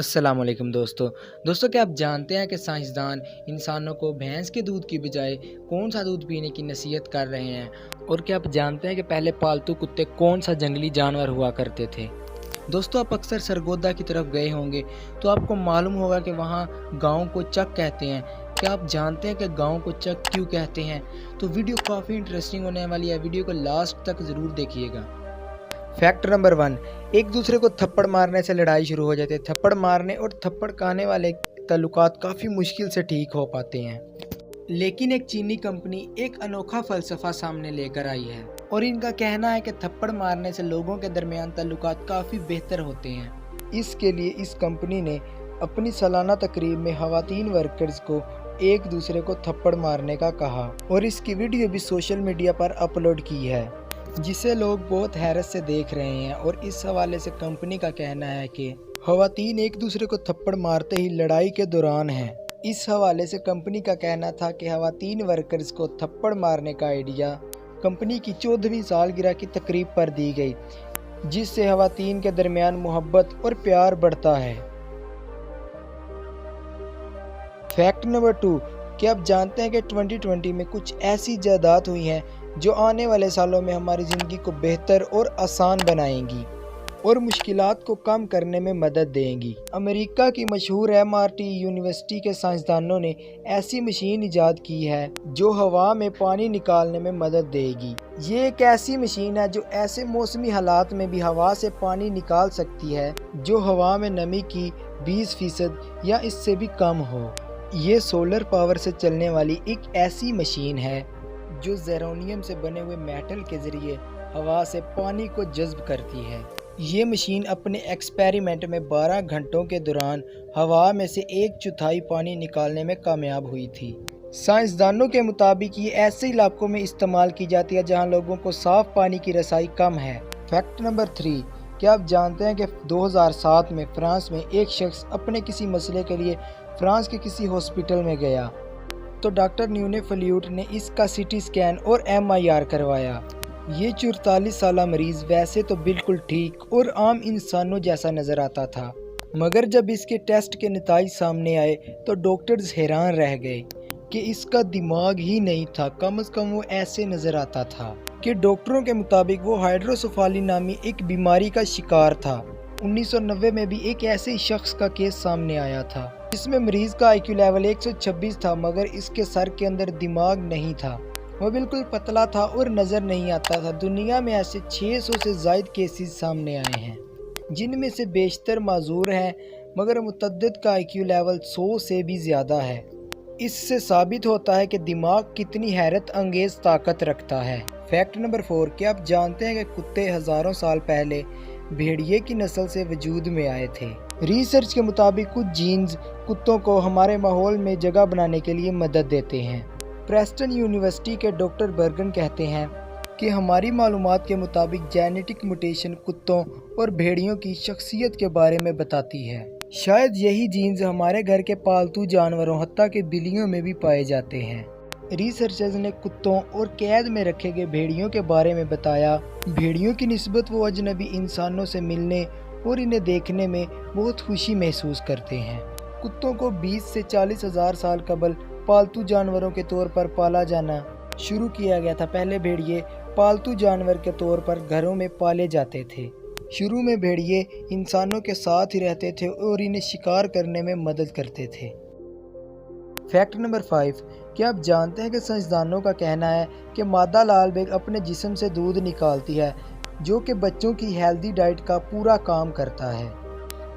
अस्सलाम वालेकुम दोस्तों क्या आप जानते हैं कि साइंसदान इंसानों को भैंस के दूध की बजाय कौन सा दूध पीने की नसीहत कर रहे हैं? और क्या आप जानते हैं कि पहले पालतू कुत्ते कौन सा जंगली जानवर हुआ करते थे? दोस्तों, आप अक्सर सरगोदा की तरफ गए होंगे तो आपको मालूम होगा कि वहाँ गाँव को चक कहते हैं। क्या आप जानते हैं कि गाँव को चक क्यों कहते हैं? तो वीडियो काफ़ी इंटरेस्टिंग होने वाली है, वीडियो को लास्ट तक ज़रूर देखिएगा। फैक्ट नंबर 1, एक दूसरे को थप्पड़ मारने से लड़ाई शुरू हो जाती है। थप्पड़ मारने और थप्पड़ खाने वाले ताल्लुकात काफ़ी मुश्किल से ठीक हो पाते हैं, लेकिन एक चीनी कंपनी एक अनोखा फ़लसफ़ा सामने लेकर आई है और इनका कहना है कि थप्पड़ मारने से लोगों के दरमियान ताल्लुकात काफ़ी बेहतर होते हैं। इसके लिए इस कंपनी ने अपनी सालाना तकरीब में ख़वातीन वर्कर्स को एक दूसरे को थप्पड़ मारने का कहा और इसकी वीडियो भी सोशल मीडिया पर अपलोड की है, जिसे लोग बहुत हैरत से देख रहे हैं। और इस हवाले से कंपनी का कहना है कि ख़वातीन एक दूसरे को थप्पड़ मारते ही लड़ाई के दौरान हैं। इस हवाले से कंपनी का कहना था कि ख़वातीन वर्कर्स को थप्पड़ मारने का आइडिया कंपनी की 14वीं सालगिरह की तकरीब पर दी गई, जिससे ख़वातीन के दरमियान मोहब्बत और प्यार बढ़ता है। फैक्ट नंबर 2, क्या आप जानते हैं कि 2020 में कुछ ऐसी जायदाद हुई हैं जो आने वाले सालों में हमारी ज़िंदगी को बेहतर और आसान बनाएंगी और मुश्किलात को कम करने में मदद देंगी। अमेरिका की मशहूर MIT यूनिवर्सिटी के साइंसदानों ने ऐसी मशीन इजाद की है जो हवा में पानी निकालने में मदद देगी। ये एक ऐसी मशीन है जो ऐसे मौसमी हालात में भी हवा से पानी निकाल सकती है जो हवा में नमी की 20% या इससे भी कम हो। ये सोलर पावर से चलने वाली एक ऐसी मशीन है जो जेरोनियम से बने हुए मेटल के ज़रिए हवा से पानी को जज़्ब करती है। ये मशीन अपने एक्सपेरिमेंट में 12 घंटों के दौरान हवा में से 1/4 पानी निकालने में कामयाब हुई थी। साइंसदानों के मुताबिक ये ऐसे इलाकों में इस्तेमाल की जाती है जहां लोगों को साफ़ पानी की रसाई कम है। फैक्ट नंबर 3, क्या आप जानते हैं कि 2007 में फ्रांस में एक शख्स अपने किसी मसले के लिए फ्रांस के किसी हॉस्पिटल में गया तो डॉक्टर न्यूने फ्ल्यूट ने इसका CT स्कैन और MIR करवाया। ये 44 साला मरीज़ वैसे तो बिल्कुल ठीक और आम इंसानों जैसा नज़र आता था, मगर जब इसके टेस्ट के नतीजे सामने आए तो डॉक्टर्स हैरान रह गए कि इसका दिमाग ही नहीं था। कम से कम वो ऐसे नज़र आता था कि डॉक्टरों के मुताबिक वो हाइड्रोसेफाली नामी एक बीमारी का शिकार था। 1990 में भी एक ऐसे शख्स का केस सामने आया था जिसमें मरीज का IQ लेवल 126 था, मगर इसके सर के अंदर दिमाग नहीं था। वो बिल्कुल पतला था और नज़र नहीं आता था। दुनिया में ऐसे 600 से ज़ायद केसेस सामने आए हैं, जिनमें से बेशतर माजूर हैं, मगर मुतअद्दिद का IQ लेवल 100 से भी ज़्यादा है। इससे साबित होता है कि दिमाग कितनी हैरत अंगेज़ ताकत रखता है। फैक्ट नंबर 4, क्या आप जानते हैं कि कुत्ते हज़ारों साल पहले भेड़िए की नस्ल से वजूद में आए थे? रिसर्च के मुताबिक कुछ जीन्स कुत्तों को हमारे माहौल में जगह बनाने के लिए मदद देते हैं। प्रेस्टन यूनिवर्सिटी के डॉक्टर बर्गन कहते हैं कि हमारी मालूमात के मुताबिक जेनेटिक म्यूटेशन कुत्तों और भेड़ियों की शख्सियत के बारे में बताती है। शायद यही जीन्स हमारे घर के पालतू जानवरों हत्ता के बिल्लियों में भी पाए जाते हैं। रिसर्चर्स ने कुत्तों और कैद में रखे गए भेड़ियों के बारे में बताया। भेड़ियों की निस्बत वो अजनबी इंसानों से मिलने और इन्हें देखने में बहुत खुशी महसूस करते हैं। कुत्तों को 20 से 40 हज़ार साल कबल पालतू जानवरों के तौर पर पाला जाना शुरू किया गया था। पहले भेड़िए पालतू जानवर के तौर पर घरों में पाले जाते थे। शुरू में भेड़िए इंसानों के साथ ही रहते थे और इन्हें शिकार करने में मदद करते थे। फैक्ट नंबर 5, क्या आप जानते हैं कि साइंसदानों का कहना है कि मादा लाल बेग अपने जिस्म से दूध निकालती है जो कि बच्चों की हेल्दी डाइट का पूरा काम करता है।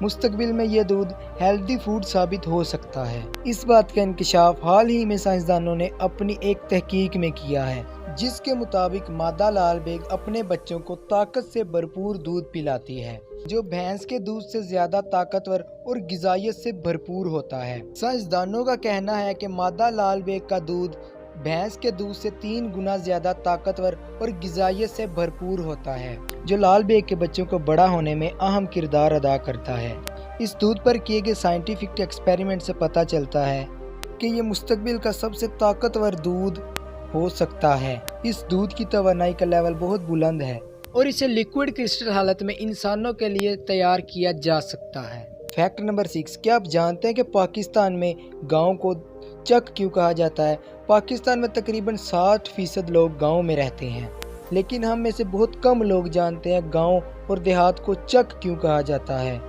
मुस्तकबिल में ये दूध हेल्दी फूड साबित हो सकता है। इस बात का इंकशाफ हाल ही में साइंसदानों ने अपनी एक तहकीक में किया है, जिसके मुताबिक मादा लाल बेग अपने बच्चों को ताकत से भरपूर दूध पिलाती है जो भैंस के दूध से ज़्यादा ताकतवर और गिज़ाइयत से भरपूर होता है। साइंसदानों का कहना है कि मादा लाल बेग का दूध भैंस के दूध से 3 गुना ज़्यादा ताकतवर और गिज़ाइयत से भरपूर होता है, जो लाल बेग के बच्चों को बड़ा होने में अहम किरदार अदा करता है। इस दूध पर किए गए साइंटिफिक एक्सपेरिमेंट से पता चलता है कि ये मुस्तकबिल का सबसे ताकतवर दूध हो सकता है। इस दूध की तवानाई का लेवल बहुत बुलंद है और इसे लिक्विड क्रिस्टल हालत में इंसानों के लिए तैयार किया जा सकता है। फैक्ट नंबर 6, क्या आप जानते हैं कि पाकिस्तान में गाँव को चक क्यों कहा जाता है? पाकिस्तान में तकरीबन 60% लोग गाँव में रहते हैं, लेकिन हम में से बहुत कम लोग जानते हैं गाँव और देहात को चक क्यों कहा जाता है।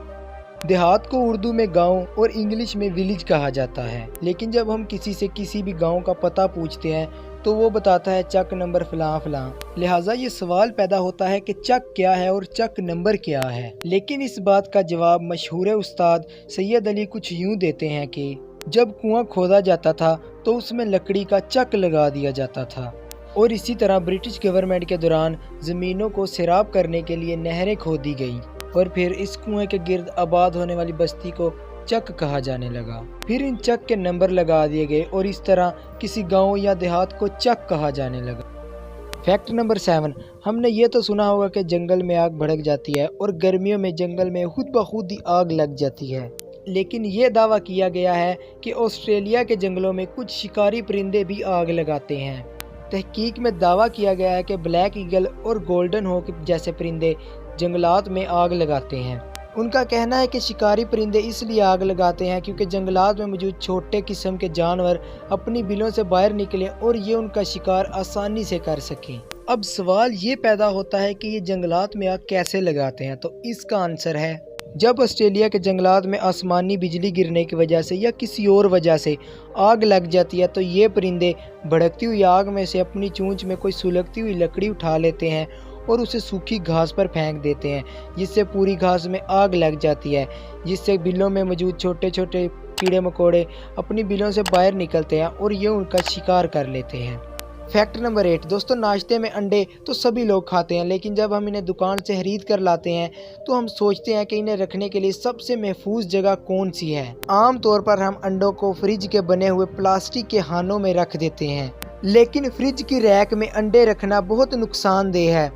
देहात को उर्दू में गांव और इंग्लिश में विलेज कहा जाता है, लेकिन जब हम किसी से किसी भी गांव का पता पूछते हैं तो वो बताता है चक नंबर फलां फलां। लिहाजा ये सवाल पैदा होता है कि चक क्या है और चक नंबर क्या है। लेकिन इस बात का जवाब मशहूर उस्ताद सैयद अली कुछ यूँ देते हैं कि जब कुआं खोदा जाता था तो उसमें लकड़ी का चक लगा दिया जाता था, और इसी तरह ब्रिटिश गवर्नमेंट के दौरान ज़मीनों को सैराब करने के लिए नहरें खोदी गई और फिर इस कुएं के गिर्द आबाद होने वाली बस्ती को चक कहा जाने लगा। फिर इन चक के नंबर लगा दिए गए और इस तरह किसी गांव या देहात को चक कहा जाने लगा। फैक्ट नंबर 7, हमने ये तो सुना होगा कि जंगल में आग भड़क जाती है और गर्मियों में जंगल में खुद ब खुद ही आग लग जाती है, लेकिन ये दावा किया गया है कि ऑस्ट्रेलिया के जंगलों में कुछ शिकारी परिंदे भी आग लगाते हैं। तहकीक में दावा किया गया है कि ब्लैक ईगल और गोल्डन हॉक जैसे परिंदे जंगलात में आग लगाते हैं। उनका कहना है कि शिकारी परिंदे इसलिए आग लगाते हैं क्योंकि जंगलात में मौजूद छोटे किस्म के जानवर अपनी बिलों से बाहर निकलें और ये उनका शिकार आसानी से कर सकें। अब सवाल ये पैदा होता है कि ये जंगलात में आग कैसे लगाते हैं, तो इसका आंसर है जब ऑस्ट्रेलिया के जंगलात में आसमानी बिजली गिरने की वजह से या किसी और वजह से आग लग जाती है तो ये परिंदे भड़कती हुई आग में से अपनी चोंच में कोई सुलगती हुई लकड़ी उठा लेते हैं और उसे सूखी घास पर फेंक देते हैं, जिससे पूरी घास में आग लग जाती है, जिससे बिलों में मौजूद छोटे छोटे कीड़े मकोड़े अपनी बिलों से बाहर निकलते हैं और ये उनका शिकार कर लेते हैं। फैक्ट नंबर 8, दोस्तों नाश्ते में अंडे तो सभी लोग खाते हैं, लेकिन जब हम इन्हें दुकान से खरीद कर लाते हैं तो हम सोचते हैं कि इन्हें रखने के लिए सबसे महफूज जगह कौन सी है। आम तौर पर हम अंडों को फ्रिज के बने हुए प्लास्टिक के खानों में रख देते हैं, लेकिन फ्रिज की रैक में अंडे रखना बहुत नुकसानदेह है।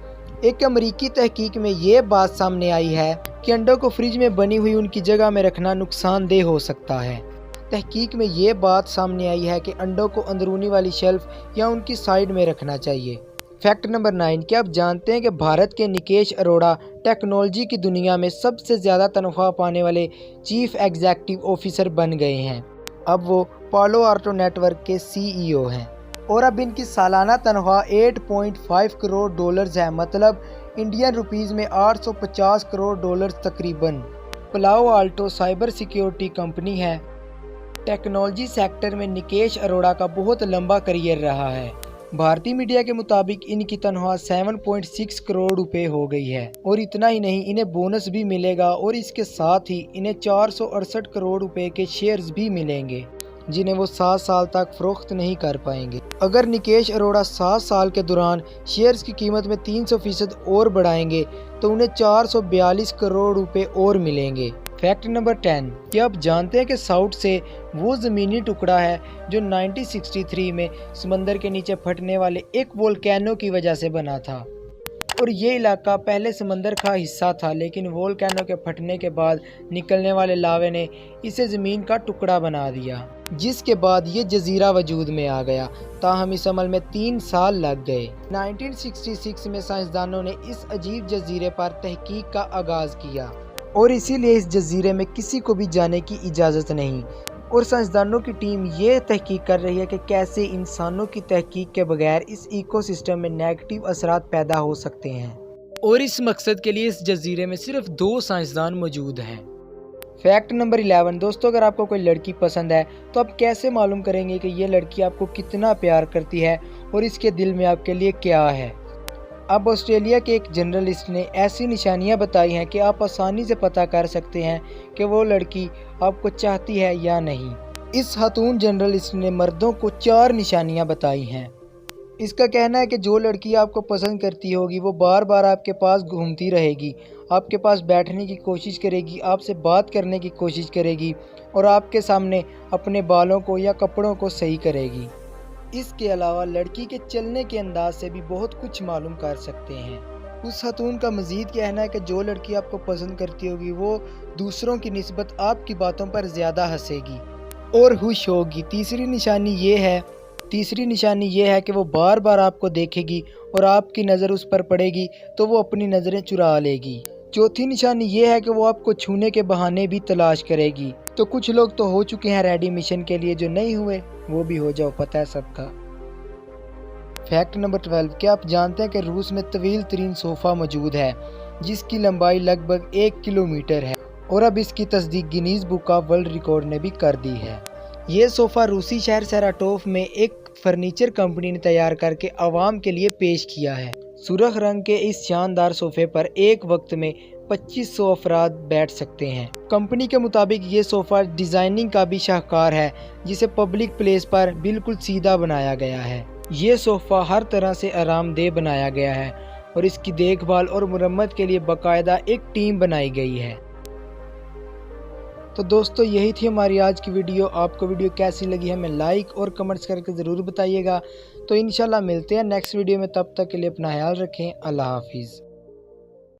एक अमेरिकी तहकीक में ये बात सामने आई है कि अंडों को फ्रिज में बनी हुई उनकी जगह में रखना नुकसानदेह हो सकता है। तहकीक में ये बात सामने आई है कि अंडों को अंदरूनी वाली शेल्फ या उनकी साइड में रखना चाहिए। फैक्ट नंबर 9, क्या आप जानते हैं कि भारत के निकेश अरोड़ा टेक्नोलॉजी की दुनिया में सबसे ज़्यादा तनख्वाह पाने वाले चीफ एग्जीक्यूटिव ऑफिसर बन गए हैं। अब वो पालो आल्टो नेटवर्क के CEO हैं और अब इनकी सालाना तनख्वाह 8.5 करोड़ डॉलर्स है, मतलब इंडियन रुपीज़ में 850 करोड़ डॉलर्स तकरीबन। पालो आल्टो साइबर सिक्योरिटी कंपनी है। टेक्नोलॉजी सेक्टर में निकेश अरोड़ा का बहुत लंबा करियर रहा है। भारतीय मीडिया के मुताबिक इनकी तनख्वाह 7.6 करोड़ रुपए हो गई है, और इतना ही नहीं, इन्हें बोनस भी मिलेगा और इसके साथ ही इन्हें 468 करोड़ रुपए के शेयर्स भी मिलेंगे, जिन्हें वो 7 साल तक फरोख्त नहीं कर पाएंगे। अगर निकेश अरोड़ा 7 साल के दौरान शेयर्स की कीमत में 300% और बढ़ाएंगे तो उन्हें 442 करोड़ रुपए और मिलेंगे। फैक्ट नंबर 10, क्या आप जानते हैं कि साउथ से वो ज़मीनी टुकड़ा है जो 1963 में समंदर के नीचे फटने वाले एक वोल्केनो की वजह से बना था, और ये इलाका पहले समंदर का हिस्सा था, लेकिन वोल्केनो के फटने के बाद निकलने वाले लावे ने इसे ज़मीन का टुकड़ा बना दिया, जिसके बाद ये जजीरा वजूद में आ गया। ताहम इस अमल में 3 साल लग गए। 1966 में साइंसदानों ने इस अजीब जजीरे पर तहकीक का आगाज़ किया, और इसीलिए इस जजीरे में किसी को भी जाने की इजाज़त नहीं, और साइंसदानों की टीम ये तहकीक कर रही है कि कैसे इंसानों की तहकीक के बगैर इस इकोसिस्टम में नेगेटिव असरात पैदा हो सकते हैं, और इस मकसद के लिए इस जजीरे में सिर्फ 2 साइंसदान मौजूद हैं। फैक्ट नंबर 11, दोस्तों अगर आपको कोई लड़की पसंद है तो आप कैसे मालूम करेंगे कि ये लड़की आपको कितना प्यार करती है और इसके दिल में आपके लिए क्या है? अब ऑस्ट्रेलिया के एक जर्नलिस्ट ने ऐसी निशानियां बताई हैं कि आप आसानी से पता कर सकते हैं कि वो लड़की आपको चाहती है या नहीं। इस खातून जर्नलिस्ट ने मर्दों को 4 निशानियां बताई हैं। इसका कहना है कि जो लड़की आपको पसंद करती होगी वो बार बार आपके पास घूमती रहेगी, आपके पास बैठने की कोशिश करेगी, आपसे बात करने की कोशिश करेगी और आपके सामने अपने बालों को या कपड़ों को सही करेगी। इसके अलावा लड़की के चलने के अंदाज से भी बहुत कुछ मालूम कर सकते हैं। उस खातून का मज़ीद कहना है कि जो लड़की आपको पसंद करती होगी वो दूसरों की निस्बत आपकी बातों पर ज़्यादा हंसेगी और खुश होगी। तीसरी निशानी ये है कि वो बार बार आपको देखेगी और आपकी नज़र उस पर पड़ेगी तो वो अपनी नज़रें चुरा लेगी। चौथी निशानी ये है कि वो आपको छूने के बहाने भी तलाश करेगी। तो कुछ लोग तो हो चुके हैं रेडी मिशन के लिए, जो नहीं हुए वो भी हो जाओ, पता है सबका। फैक्ट नंबर 12, क्या आप जानते हैं कि रूस में तवील तरीन सोफ़ा मौजूद है जिसकी लंबाई लगभग 1 किलोमीटर है और अब इसकी तस्दीक Guinness book of world record ने भी कर दी है। ये सोफ़ा रूसी शहर सराटोफ में एक फर्नीचर कंपनी ने तैयार करके आवाम के लिए पेश किया है। सुर्ख रंग के इस शानदार सोफे पर एक वक्त में 2500 अफराद बैठ सकते हैं। कंपनी के मुताबिक ये सोफ़ा डिज़ाइनिंग का भी शाहकार है, जिसे पब्लिक प्लेस पर बिल्कुल सीधा बनाया गया है। ये सोफ़ा हर तरह से आरामदेह बनाया गया है और इसकी देखभाल और मुरम्मत के लिए बाकायदा एक टीम बनाई गई है। तो दोस्तों यही थी हमारी आज की वीडियो। आपको वीडियो कैसी लगी हमें लाइक और कमेंट्स करके ज़रूर बताइएगा। तो इंशाल्लाह मिलते हैं नेक्स्ट वीडियो में, तब तक के लिए अपना ख्याल रखें। अल्लाह हाफिज़।